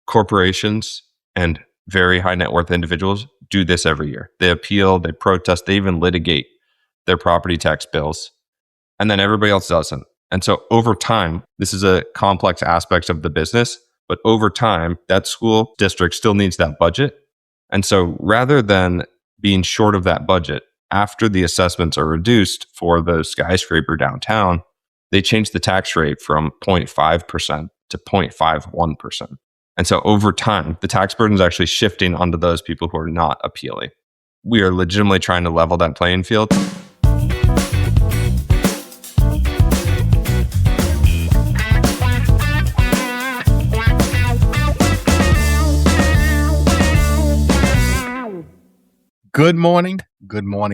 Corporations and very high net worth individuals do this every year. They appeal, they protest, they even litigate their property tax bills. And then everybody else doesn't. And so over time, this is a complex aspect of the business, but over time, that school district still needs that budget. And so rather than being short of that budget, after the assessments are reduced for the skyscraper downtown, they change the tax rate from 0.5% to 0.51%. And so over time, the tax burden is actually shifting onto those people who are not appealing. We are legitimately trying to level that playing field. Good morning,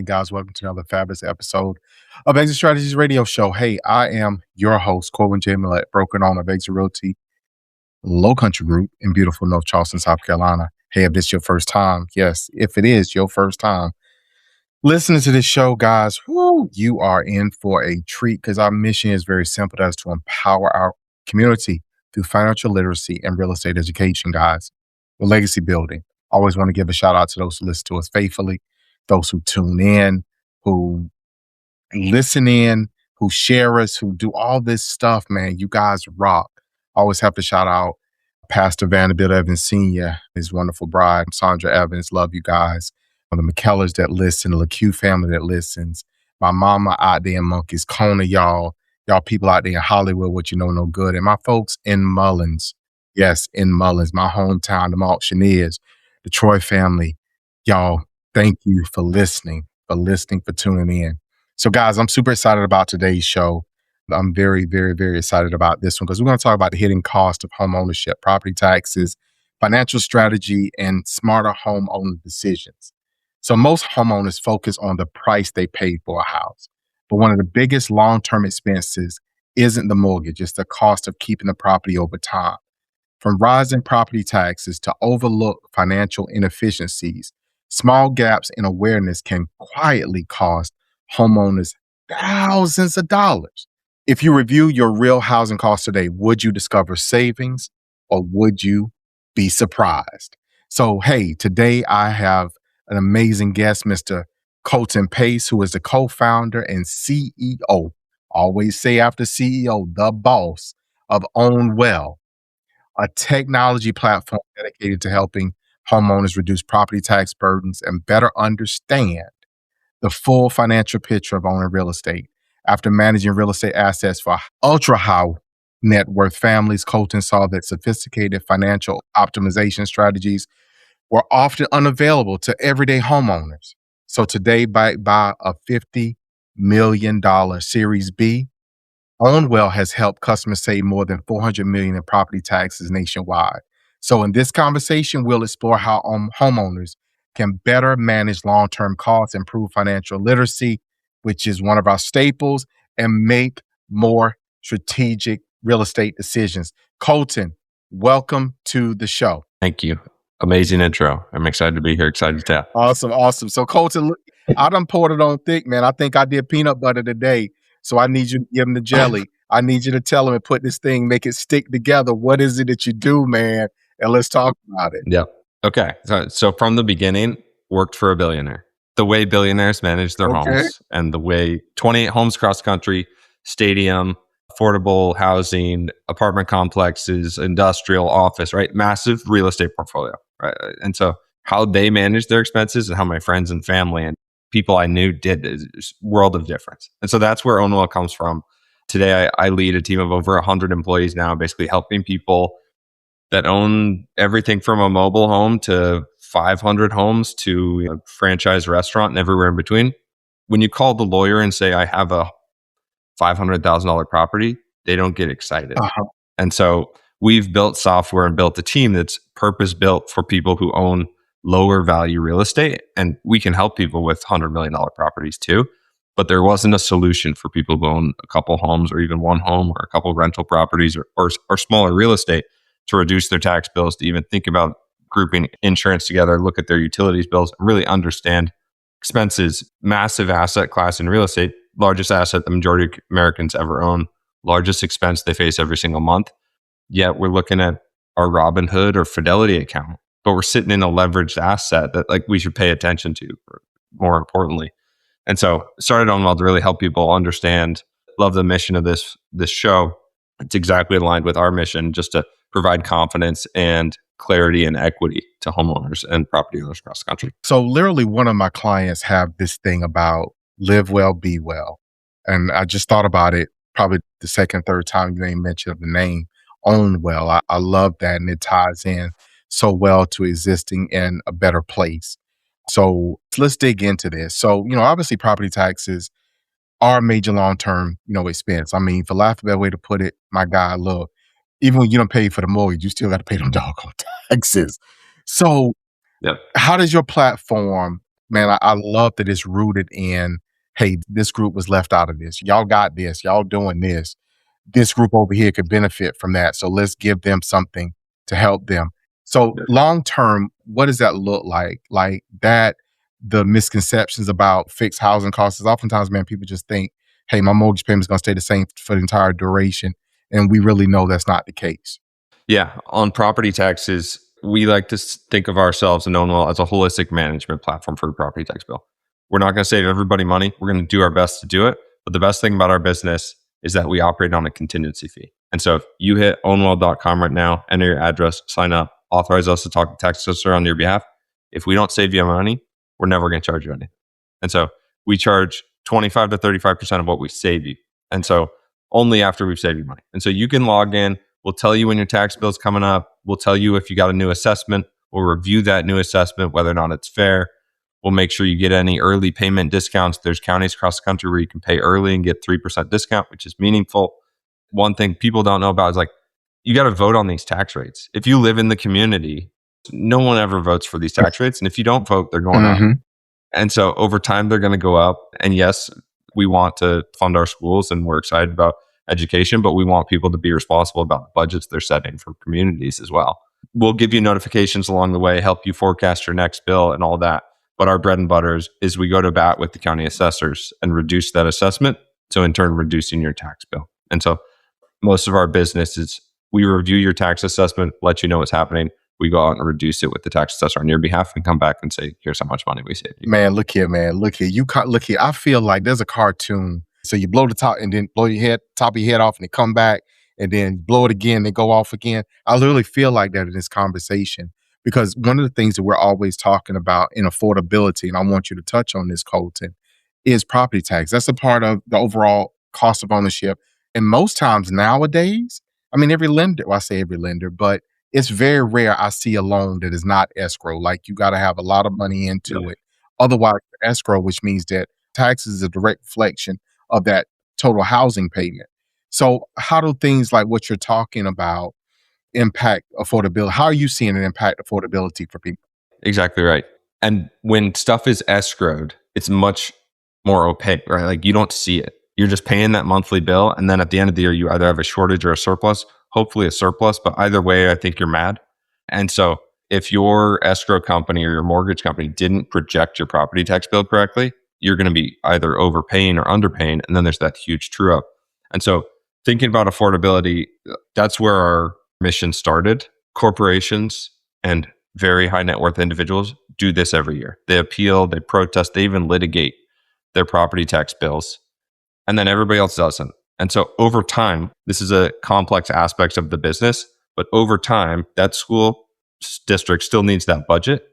guys. Welcome to another fabulous episode of Exit Strategies Radio Show. Hey, I am your host, Corwyn J, Melette, broker and owner of Exit Realty Low Country Group in beautiful North Charleston, South Carolina. Hey, if this is your first time, yes, if it is your first time listening to this show, guys, you are in for a treat because our mission is very simple. That is to empower our community through financial literacy and real estate education, guys. We're legacy building. Always want to give a shout out to those who listen to us faithfully, those who tune in, who listen in, who share us, who do all this stuff, man. You guys rock. Always have to shout out Pastor Vanderbilt Evans Sr., his wonderful bride, Sandra Evans. Love you guys. The McKellers that listen, the LeCue family that listens, my mama out there in Monkeys Corner, y'all people out there in Hollywood, what you know no good. And my folks in Mullins, yes, in Mullins, my hometown, the auctioneers, the Troy family, y'all, thank you for listening, for tuning in. So guys, I'm super excited about today's show. I'm very, very, very excited about this one because we're going to talk about the hidden cost of home ownership, property taxes, financial strategy, and smarter home owner decisions. So most homeowners focus on the price they pay for a house. But one of the biggest long-term expenses isn't the mortgage, it's the cost of keeping the property over time. From rising property taxes to overlook financial inefficiencies, small gaps in awareness can quietly cost homeowners thousands of dollars. If you review your real housing costs today, would you discover savings or would you be surprised? So, hey, today I have an amazing guest, Mr. Colton Pace, who is the co-founder and CEO, always say after CEO, the boss of Ownwell, a technology platform dedicated to helping homeowners reduce property tax burdens and better understand the full financial picture of owning real estate. After managing real estate assets for ultra-high net worth families, Colton saw that sophisticated financial optimization strategies were often unavailable to everyday homeowners. So today, by a $50 million Series B, Ownwell has helped customers save more than $400 million in property taxes nationwide. So in this conversation, we'll explore how homeowners can better manage long-term costs, improve financial literacy, which is one of our staples, and make more strategic real estate decisions. Colton, welcome to the show. Thank you. Amazing intro. I'm excited to be here, excited to chat. Awesome. So Colton, look, I done poured it on thick, man. I think I did peanut butter today. So I need you to give him the jelly. I need you to tell him and put this thing, make it stick together. What is it that you do, man? And let's talk about it. Yeah. Okay. So from the beginning, worked for a billionaire. The way billionaires manage their homes and the way 28 homes across the country, stadium, affordable housing, apartment complexes, industrial office, right? Massive real estate portfolio, right? And so how they manage their expenses and how my friends and family and people I knew did is world of difference. And so that's where Ownwell comes from. Today, I lead a team of over 100 employees now, basically helping people that own everything from a mobile home to 500 homes to a franchise restaurant and everywhere in between. When you call the lawyer and say, I have a $500,000 property, they don't get excited. And so we've built software and built a team that's purpose built for people who own lower value real estate. And we can help people with $100 million properties too. But there wasn't a solution for people who own a couple homes or even one home or a couple rental properties or smaller real estate to reduce their tax bills, to even think about grouping insurance together, look at their utilities bills, really understand expenses. Massive asset class in real estate, largest asset the majority of Americans ever own, largest expense they face every single month. Yet we're looking at our Robinhood or Fidelity account, but we're sitting in a leveraged asset that like we should pay attention to, more importantly. And so started Ownwell to really help people understand, love the mission of this show. It's exactly aligned with our mission, just to provide confidence and clarity and equity to homeowners and property owners across the country. So literally one of my clients have this thing about live well, be well. And I just thought about it probably the second, third time you ain't mentioned the name Ownwell. I love that. And it ties in so well to existing in a better place. So let's dig into this. So, obviously property taxes are a major long-term, expense. I mean, for lack of a better way to put it, my guy, look, even when you don't pay for the mortgage, you still got to pay them doggone taxes. So Yep. how does your platform, man, I love that it's rooted in, hey, this group was left out of this. Y'all got this. Y'all doing this. This group over here could benefit from that. So let's give them something to help them. So long term, what does that look like? Like that, the misconceptions about fixed housing costs is oftentimes, man, people just think, hey, my mortgage payment is going to stay the same for the entire duration. And we really know that's not the case. Yeah. On property taxes, we like to think of ourselves and Ownwell as a holistic management platform for the property tax bill. We're not going to save everybody money. We're going to do our best to do it. But the best thing about our business is that we operate on a contingency fee. And so if you hit ownwell.com right now, enter your address, sign up, authorize us to talk to tax assessor on your behalf. If we don't save you money, we're never going to charge you anything. And so we charge 25 to 35% of what we save you. And so only after we've saved you money. And so you can log in. We'll tell you when your tax bill's coming up. We'll tell you if you got a new assessment. We'll review that new assessment, whether or not it's fair. We'll make sure you get any early payment discounts. There's counties across the country where you can pay early and get 3% discount, which is meaningful. One thing people don't know about is like, you got to vote on these tax rates. If you live in the community, no one ever votes for these tax rates. And if you don't vote, they're going up. And so over time, they're going to go up. And yes, we want to fund our schools and we're excited about education, but we want people to be responsible about the budgets they're setting for communities as well. We'll give you notifications along the way, help you forecast your next bill and all that. But our bread and butter is we go to bat with the county assessors and reduce that assessment. So in turn, reducing your tax bill. And so most of our business is we review your tax assessment, let you know what's happening. We go out and reduce it with the tax assessor on your behalf and come back and say, here's how much money we saved you. Man, look here, man. Look here. Look here. I feel like there's a cartoon. So you blow the top and then blow your head, top of your head off and they come back and then blow it again, they go off again. I literally feel like that in this conversation because one of the things that we're always talking about in affordability, and I want you to touch on this, Colton, is property tax. That's a part of the overall cost of ownership. And most times nowadays, I mean, every lender, well, I say every lender, but it's very rare I see a loan that is not escrow. Like you got to have a lot of money into it. Otherwise, escrow, which means that taxes is a direct reflection of that total housing payment. So how do things like what you're talking about impact affordability? How are you seeing it impact affordability for people? Exactly right. And when stuff is escrowed, it's much more opaque, right? Like you don't see it. You're just paying that monthly bill. And then at the end of the year, you either have a shortage or a surplus, hopefully a surplus, but either way, I think you're mad. And so if your escrow company or your mortgage company didn't project your property tax bill correctly, you're going to be either overpaying or underpaying. And then there's that huge true up. And so thinking about affordability, that's where our mission started. Corporations and very high net worth individuals do this every year. They appeal, they protest, they even litigate their property tax bills. And then everybody else doesn't. And so over time, this is a complex aspect of the business, but over time, that school district still needs that budget.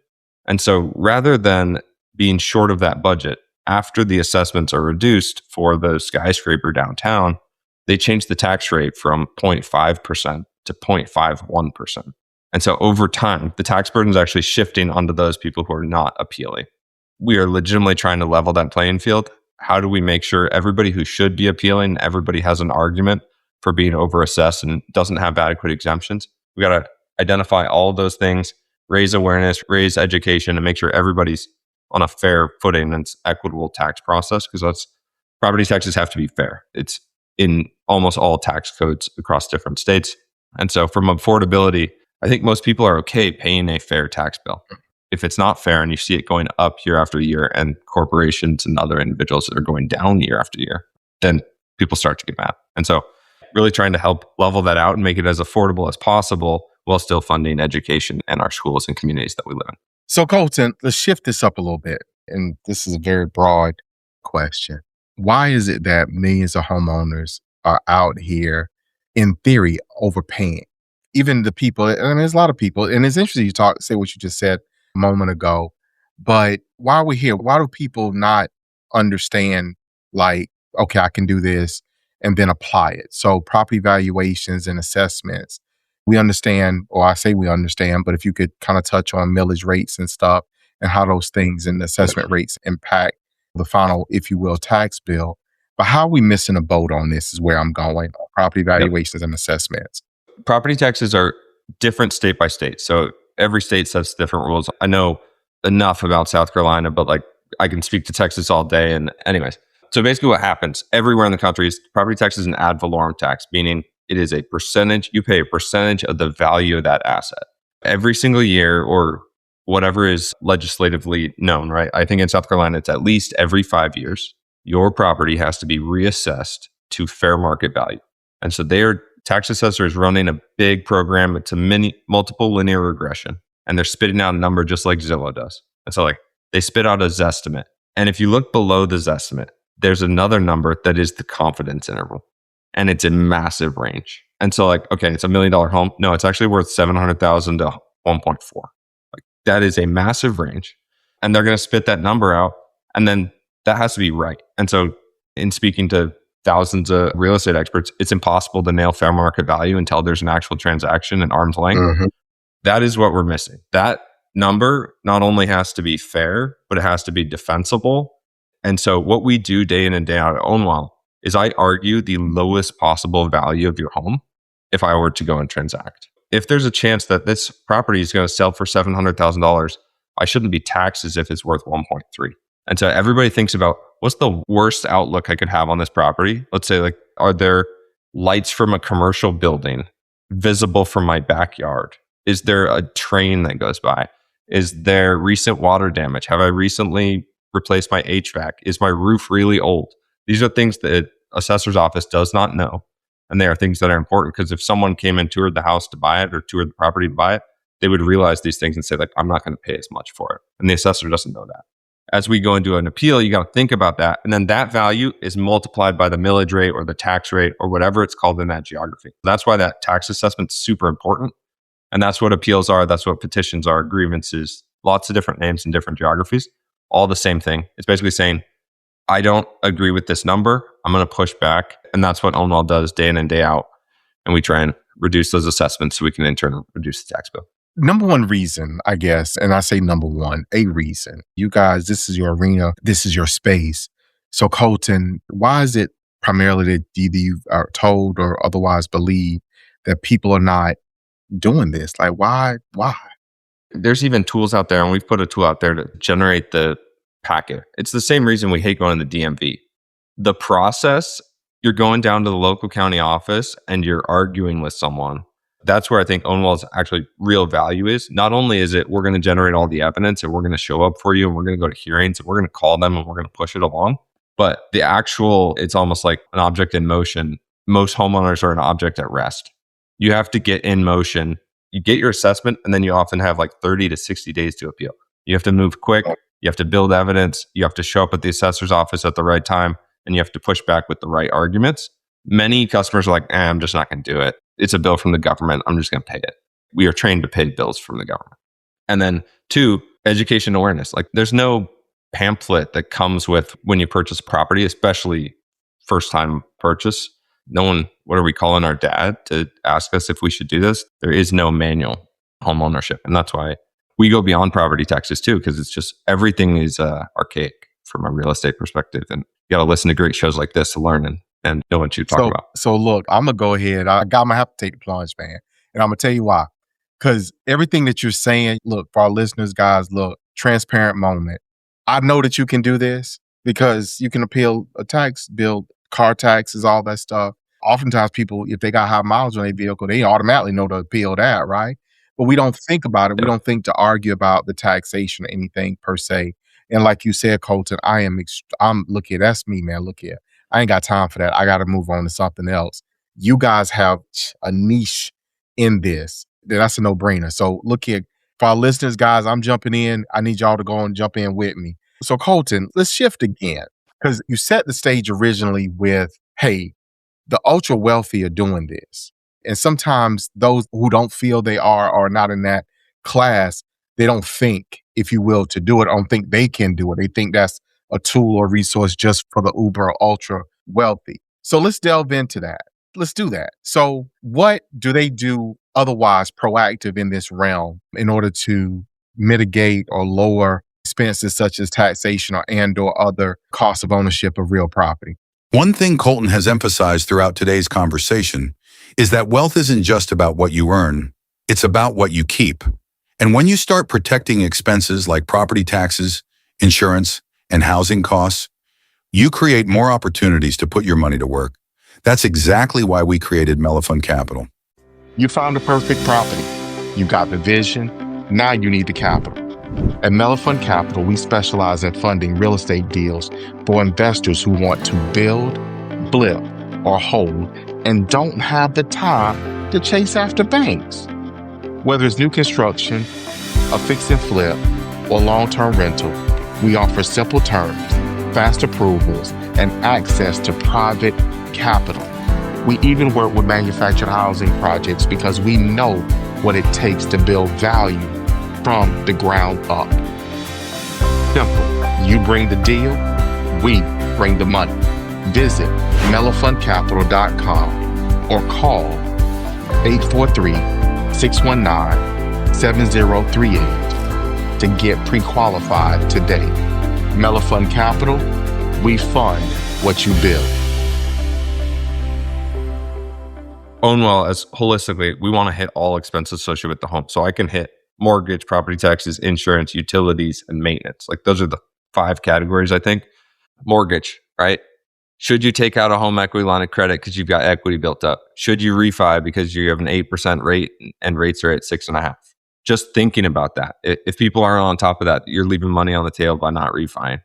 And so rather than being short of that budget, after the assessments are reduced for the skyscraper downtown, they change the tax rate from 0.5% to 0.51%. And so over time, the tax burden is actually shifting onto those people who are not appealing. We are legitimately trying to level that playing field. How do we make sure everybody who should be appealing, everybody has an argument for being overassessed and doesn't have adequate exemptions? We got to identify all of those things, raise awareness, raise education, and make sure everybody's on a fair footing and it's equitable tax process, because that's property taxes have to be fair. It's in almost all tax codes across different states. And so from affordability, I think most people are okay paying a fair tax bill. If it's not fair and you see it going up year after year and corporations and other individuals that are going down year after year, then people start to get mad. And so really trying to help level that out and make it as affordable as possible while still funding education and our schools and communities that we live in. So Colton, let's shift this up a little bit. And this is a very broad question. Why is it that millions of homeowners are out here, in theory, overpaying? Even the people, I mean, there's a lot of people, and it's interesting you say what you just said a moment ago, but why are we here? Why do people not understand, like, okay, I can do this and then apply it? So property valuations and assessments, we understand, or I say we understand, but if you could kind of touch on millage rates and stuff and how those things and assessment rates impact the final, if you will, tax bill. But how are we missing a boat on this is where I'm going, on property valuations and assessments. Property taxes are different state by state. So every state sets different rules. I know enough about South Carolina, but like I can speak to Texas all day. And anyways, so basically what happens everywhere in the country is property tax is an ad valorem tax, meaning it is a percentage, you pay a percentage of the value of that asset every single year, or whatever is legislatively known, right? I think in South Carolina, it's at least every 5 years, your property has to be reassessed to fair market value. And so tax assessors running a big program. It's a multiple linear regression, and they're spitting out a number just like Zillow does. And so like they spit out a Zestimate. And if you look below the Zestimate, there's another number that is the confidence interval. And it's a massive range. And so like, okay, it's $1 million home. No, it's actually worth 700,000 to 1.4. Like that is a massive range. And they're going to spit that number out. And then that has to be right. And so in speaking to thousands of real estate experts, it's impossible to nail fair market value until there's an actual transaction at arm's length. Mm-hmm. That is what we're missing. That number not only has to be fair, but it has to be defensible. And so what we do day in and day out at Ownwell is I argue the lowest possible value of your home if I were to go and transact. If there's a chance that this property is going to sell for $700,000, I shouldn't be taxed as if it's worth 1.3. And so everybody thinks about what's the worst outlook I could have on this property? Let's say like, are there lights from a commercial building visible from my backyard? Is there a train that goes by? Is there recent water damage? Have I recently replaced my HVAC? Is my roof really old? These are things that assessor's office does not know. And they are things that are important because if someone came and toured the house to buy it or toured the property to buy it, they would realize these things and say like, I'm not going to pay as much for it. And the assessor doesn't know that. As we go into an appeal, you got to think about that. And then that value is multiplied by the millage rate or the tax rate or whatever it's called in that geography. That's why that tax assessment is super important. And that's what appeals are. That's what petitions are, grievances, lots of different names in different geographies, all the same thing. It's basically saying, I don't agree with this number. I'm going to push back. And that's what Ownwell does day in and day out. And we try and reduce those assessments so we can in turn reduce the tax bill. Number one reason, I guess, and I say number one, a reason. You guys, this is your arena. This is your space. So Colton, why is it primarily that either you are told or otherwise believe that people are not doing this? Like, why? There's even tools out there, and we've put a tool out there to generate the packet. It's the same reason we hate going to the DMV. The process, you're going down to the local county office and you're arguing with someone. That's where I think Ownwell's actually real value is. Not only is it we're going to generate all the evidence and we're going to show up for you and we're going to go to hearings and we're going to call them and we're going to push it along, but the actual, it's almost like an object in motion. Most homeowners are an object at rest. You have to get in motion. You get your assessment and then you often have like 30 to 60 days to appeal. You have to move quick. You have to build evidence. You have to show up at the assessor's office at the right time and you have to push back with the right arguments. Many customers are like, I'm just not going to do it. It's a bill from the government. I'm just going to pay it. We are trained to pay bills from the government. And then 2, education awareness. Like there's no pamphlet that comes with when you purchase property, especially first time purchase. No one, what are we calling our dad to ask us if we should do this? There is no manual homeownership. And that's why we go beyond property taxes too, because it's just everything is archaic from a real estate perspective. And you got to listen to great shows like this to learn and know what you talk about. So look, I'm going to go ahead. I'm going to have to take the plunge, man. And I'm going to tell you why. Because everything that you're saying, look, for our listeners, guys, look, transparent moment. I know that you can do this because you can appeal a tax bill, car taxes, all that stuff. Oftentimes people, if they got high mileage on their vehicle, they automatically know to appeal that, right? But we don't think about it. We don't think to argue about the taxation or anything per se. And like you said, Colton, look here, that's me, man. Look here. I ain't got time for that. I got to move on to something else. You guys have a niche in this. That's a no-brainer. So look here, for our listeners, guys, I'm jumping in. I need y'all to go and jump in with me. So Colton, let's shift again, because you set the stage originally with, hey, the ultra wealthy are doing this. And sometimes those who don't feel they are or not in that class, they don't think, if you will, to do it. I don't think they can do it. They think that's a tool or resource just for the uber or ultra wealthy. So let's delve into that. Let's do that. So what do they do otherwise proactive in this realm in order to mitigate or lower expenses such as taxation or other costs of ownership of real property? One thing Colton has emphasized throughout today's conversation is that wealth isn't just about what you earn, it's about what you keep. And when you start protecting expenses like property taxes, insurance, and housing costs, you create more opportunities to put your money to work. That's exactly why we created Melette Capital. You found the perfect property. You got the vision. Now you need the capital. At Melette Capital, we specialize in funding real estate deals for investors who want to build, blip, or hold and don't have the time to chase after banks. Whether it's new construction, a fix and flip, or long-term rental, we offer simple terms, fast approvals, and access to private capital. We even work with manufactured housing projects because we know what it takes to build value from the ground up. Simple. You bring the deal, we bring the money. Visit melefundcapital.com or call 843-619-7038 to get pre-qualified today. Melette Capital, we fund what you build. Ownwell, as holistically, we want to hit all expenses associated with the home. So I can hit mortgage, property taxes, insurance, utilities, and maintenance. Like those are the 5 categories, I think. Mortgage, right? Should you take out a home equity line of credit because you've got equity built up? Should you refi because you have an 8% rate and rates are at 6.5%? Just thinking about that. If people aren't on top of that, you're leaving money on the table by not refining.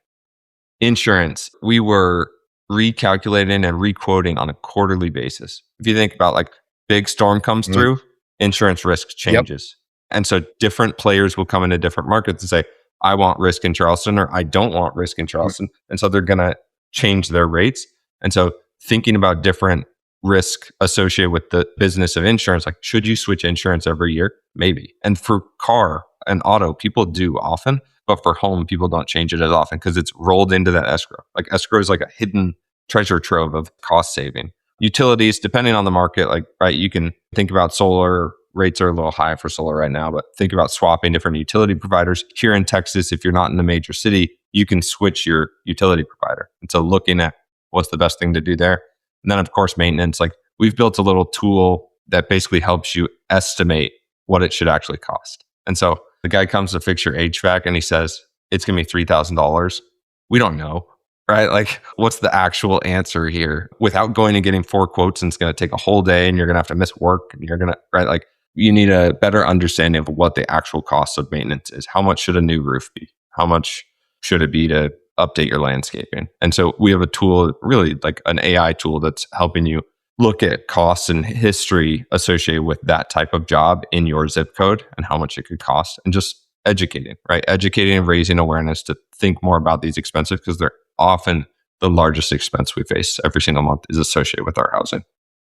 Insurance, we were recalculating and requoting on a quarterly basis. If you think about like big storm comes through, insurance risk changes. Yep. And so different players will come into different markets and say, I want risk in Charleston or I don't want risk in Charleston. And so they're going to change their rates. And so thinking about different risk associated with the business of insurance, like should you switch insurance every year? Maybe. And for car and auto, people do often, but for home, people don't change it as often because it's rolled into that escrow. Like escrow is like a hidden treasure trove of cost saving. Utilities, depending on the market, like, right, you can think about solar. Rates are a little high for solar right now, but think about swapping different utility providers. Here in Texas, if you're not in a major city, you can switch your utility provider. And so looking at what's the best thing to do there. And then of course, maintenance, like we've built a little tool that basically helps you estimate what it should actually cost. And so the guy comes to fix your HVAC and he says, it's going to be $3,000. We don't know, right? Like what's the actual answer here without going and getting 4 quotes, and it's going to take a whole day and you're going to have to miss work and you're going to, right? Like you need a better understanding of what the actual cost of maintenance is. How much should a new roof be? How much should it be to update your landscaping? And so we have a tool, really like an AI tool that's helping you look at costs and history associated with that type of job in your zip code and how much it could cost, and just educating, right? Educating and raising awareness to think more about these expenses because they're often the largest expense we face every single month is associated with our housing.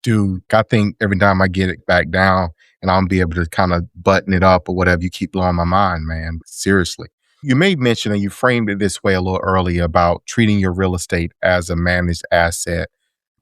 Dude, I think every time I get it back down and I'll be able to kind of button it up or whatever, you keep blowing my mind, man. Seriously. You made mention and you framed it this way a little earlier about treating your real estate as a managed asset.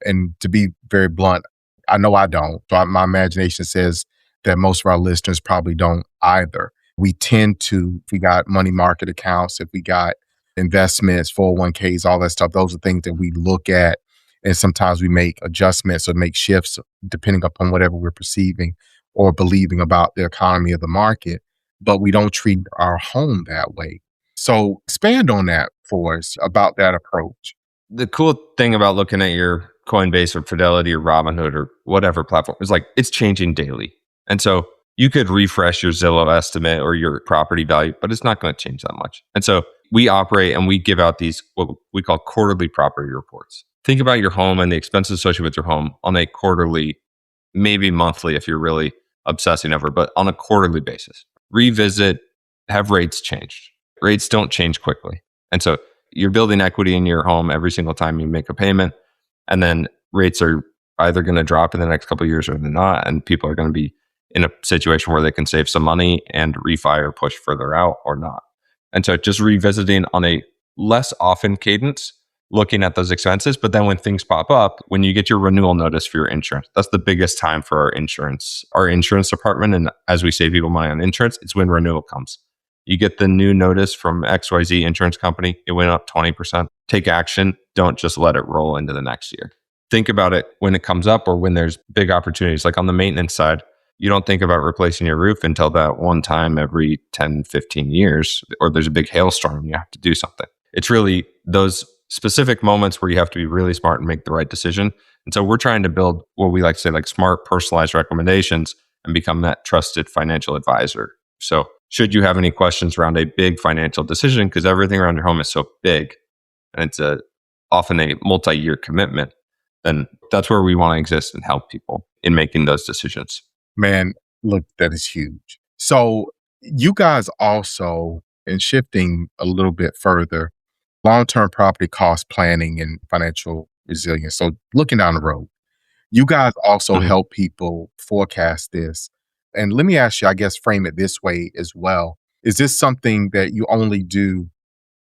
And to be very blunt, I know I don't. So my imagination says that most of our listeners probably don't either. We tend to, if we got money market accounts, if we got investments, 401ks, all that stuff, those are things that we look at. And sometimes we make adjustments or make shifts depending upon whatever we're perceiving or believing about the economy of the market, but we don't treat our home that way. So expand on that for us about that approach. The cool thing about looking at your Coinbase or Fidelity or Robinhood or whatever platform is like it's changing daily. And so you could refresh your Zillow estimate or your property value, but it's not going to change that much. And so we operate and we give out these, what we call quarterly property reports. Think about your home and the expenses associated with your home on a quarterly, maybe monthly if you're really obsessing over, but on a quarterly basis, revisit, have rates changed? Rates don't change quickly. And so you're building equity in your home every single time you make a payment. And then rates are either going to drop in the next couple of years or they're not. And people are going to be in a situation where they can save some money and refi or push further out or not. And so just revisiting on a less often cadence, looking at those expenses. But then when things pop up, when you get your renewal notice for your insurance, that's the biggest time for our insurance department. And as we save people money on insurance, it's when renewal comes. You get the new notice from XYZ insurance company. It went up 20%. Take action. Don't just let it roll into the next year. Think about it when it comes up or when there's big opportunities. Like on the maintenance side, you don't think about replacing your roof until that one time every 10, 15 years, or there's a big hailstorm and you have to do something. It's really those specific moments where you have to be really smart and make the right decision. And so we're trying to build what we like to say, like smart, personalized recommendations and become that trusted financial advisor. So should you have any questions around a big financial decision, because everything around your home is so big and it's often a multi-year commitment, then that's where we want to exist and help people in making those decisions. Man, look, that is huge. So you guys also, in shifting a little bit further, long-term property cost planning and financial resilience. So looking down the road, you guys also help people forecast this. And let me ask you, I guess, frame it this way as well. Is this something that you only do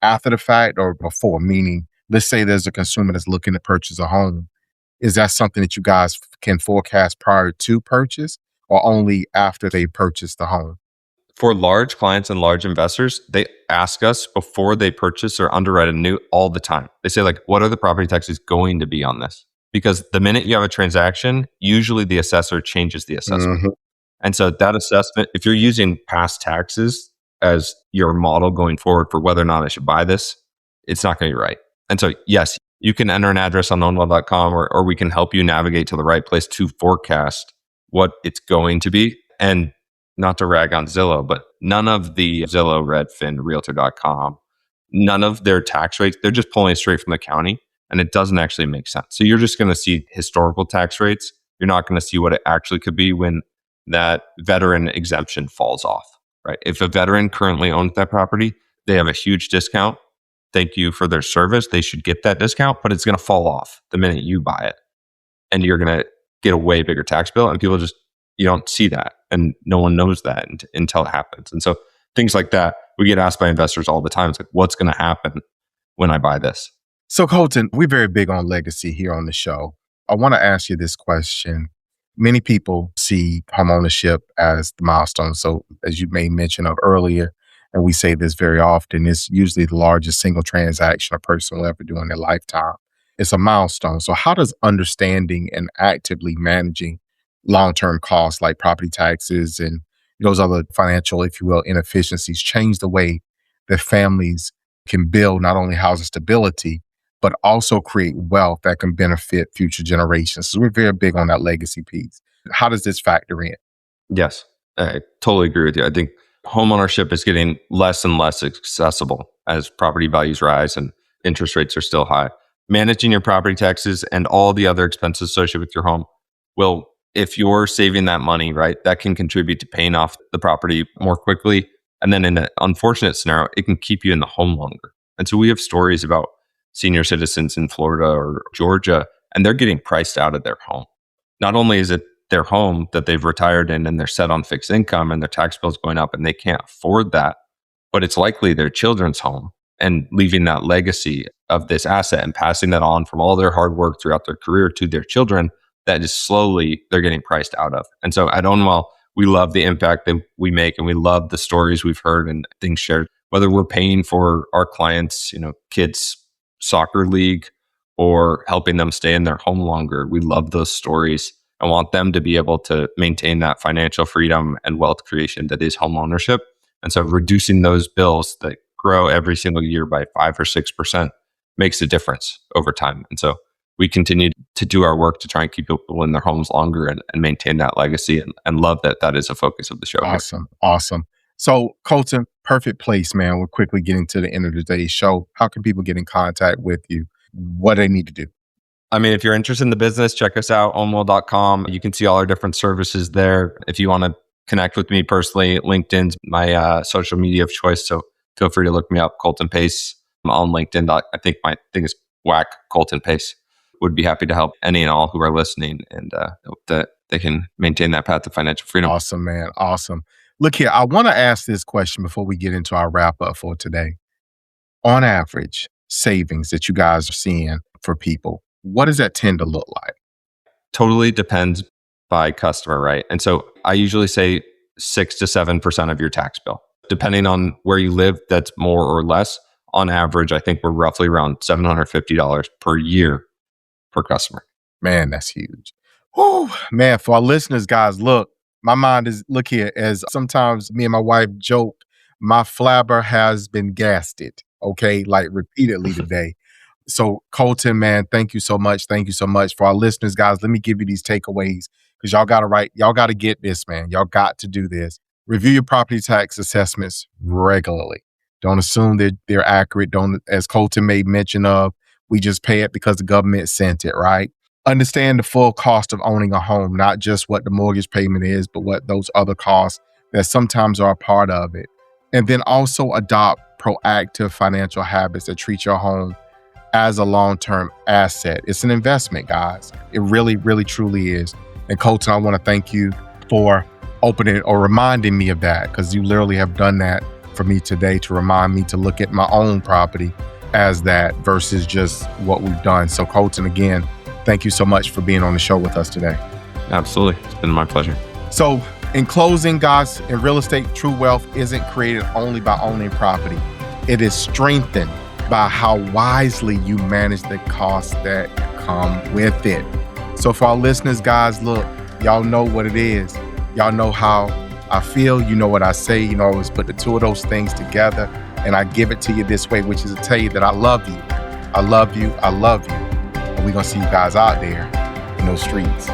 after the fact or before? Meaning, let's say there's a consumer that's looking to purchase a home. Is that something that you guys can forecast prior to purchase or only after they purchase the home? For large clients and large investors, they ask us before they purchase or underwrite a new all the time. They say, like, what are the property taxes going to be on this? Because the minute you have a transaction, usually the assessor changes the assessment. Mm-hmm. And so that assessment, if you're using past taxes as your model going forward for whether or not I should buy this, it's not going to be right. And so, yes, you can enter an address on ownwell.com or we can help you navigate to the right place to forecast what it's going to be. And not to rag on Zillow, but none of the Zillow, Redfin, Realtor.com, none of their tax rates, they're just pulling it straight from the county and it doesn't actually make sense. So you're just going to see historical tax rates. You're not going to see what it actually could be when that veteran exemption falls off, right? If a veteran currently owns that property, they have a huge discount. Thank you for their service. They should get that discount, but it's going to fall off the minute you buy it. And you're going to get a way bigger tax bill. And people just, you don't see that. And no one knows that until it happens. And so things like that, we get asked by investors all the time. It's like, what's going to happen when I buy this? So Colton, we're very big on legacy here on the show. I want to ask you this question. Many people see homeownership as the milestone. So as you may mention of earlier, and we say this very often, it's usually the largest single transaction a person will ever do in their lifetime. It's a milestone. So how does understanding and actively managing long-term costs like property taxes and those other financial, if you will, inefficiencies change the way that families can build not only housing stability, but also create wealth that can benefit future generations? So we're very big on that legacy piece. How does this factor in? Yes, I totally agree with you. I think homeownership is getting less and less accessible as property values rise and interest rates are still high. Managing your property taxes and all the other expenses associated with your home will, if you're saving that money, right, that can contribute to paying off the property more quickly. And then in an unfortunate scenario, it can keep you in the home longer. And so we have stories about senior citizens in Florida or Georgia, and they're getting priced out of their home. Not only is it their home that they've retired in and they're set on fixed income and their tax bill's going up and they can't afford that, but it's likely their children's home and leaving that legacy of this asset and passing that on from all their hard work throughout their career to their children that is slowly they're getting priced out of. And so at Ownwell, we love the impact that we make and we love the stories we've heard and things shared, whether we're paying for our clients, kids' soccer league or helping them stay in their home longer. We love those stories and want them to be able to maintain that financial freedom and wealth creation that is home ownership. And so reducing those bills that grow every single year by 5 or 6% makes a difference over time. And so we continue to do our work to try and keep people in their homes longer and maintain that legacy and love that is a focus of the show. Awesome. Awesome. So Colton, perfect place, man. We're quickly getting to the end of today's show. How can people get in contact with you? What do they need to do? I mean, if you're interested in the business, check us out, ownwell.com. You can see all our different services there. If you want to connect with me personally, LinkedIn's my social media of choice. So feel free to look me up, Colton Pace, on LinkedIn. I think my thing is whack Colton Pace. Would be happy to help any and all who are listening, and hope that they can maintain that path to financial freedom. Awesome, man. Awesome. Look here, I want to ask this question before we get into our wrap up for today. On average, savings that you guys are seeing for people, what does that tend to look like? Totally depends by customer, right? And so I usually say 6 to 7% of your tax bill. Depending on where you live, that's more or less. On average, I think we're roughly around $750 per year per customer. Man, that's huge. Whew, man, for our listeners, guys, look here, as sometimes me and my wife joke, my flabber has been gasted, okay, like repeatedly today. So Colton, man, thank you so much. Thank you so much. For our listeners, guys, let me give you these takeaways because y'all got to get this, man. Y'all got to do this. Review your property tax assessments regularly. Don't assume that they're accurate. Don't, as Colton made mention of, we just pay it because the government sent it, right? Understand the full cost of owning a home, not just what the mortgage payment is, but what those other costs that sometimes are a part of it. And then also adopt proactive financial habits that treat your home as a long-term asset. It's an investment, guys. It really, really, truly is. And Colton, I want to thank you for opening or reminding me of that, because you literally have done that for me today to remind me to look at my own property as that versus just what we've done. So Colton, again, thank you so much for being on the show with us today. Absolutely. It's been my pleasure. So in closing, guys, in real estate, true wealth isn't created only by owning property. It is strengthened by how wisely you manage the costs that come with it. So for our listeners, guys, look, y'all know what it is. Y'all know how I feel. You know what I say. You know, I always put the two of those things together, and I give it to you this way, which is to tell you that I love you. I love you. I love you. And we're going to see you guys out there in those streets.